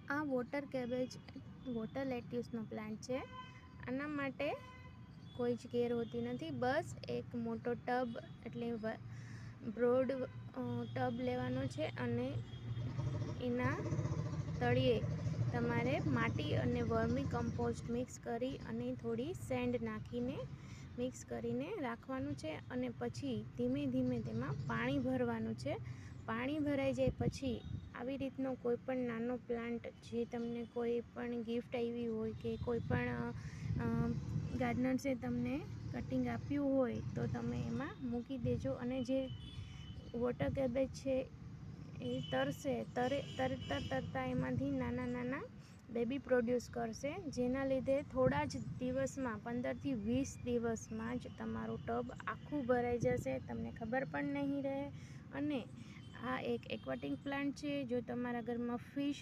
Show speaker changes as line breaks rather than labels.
આ water cabbage water લેટ્યુસનો plant છે. આના માટે કોઈ જ કેર હોતી નથી. બસ એક મોટો ટબ એટલે બ્રોડ ટબ લેવાનો છે અને એના તળિયે તમારે માટી અને વર્મી કમ્પોસ્ટ મિક્સ કરી અને થોડી સેન્ડ નાખીને મિક્સ કરીને રાખવાનું છે. અને પછી ધીમે ધીમે તેમાં પાણી ભરવાનું છે. પાણી ભરાઈ જાય પછી આવી રીતનો કોઈ પણ નાનો પ્લાન્ટ જે તમને કોઈ પણ ગિફ્ટ આવી હોય કે કોઈ પણ ગાર્ડનર્સે તમને કટિંગ આપ્યું હોય તો તમે એમાં મૂકી દેજો. અને જે વોટર કેબેજ છે એ તરતા એમાંથી નાના નાના બેબી પ્રોડ્યુસ કરશે, જેના લીધે થોડા જ દિવસમાં 15 થી 20 દિવસમાં જ તમારું ટબ આખું ભરાઈ જશે, તમને ખબર પણ નહીં રહે. અને આ એક એક્વાટિક પ્લાન્ટ છે. જો તમારા ઘરમાં ફિશ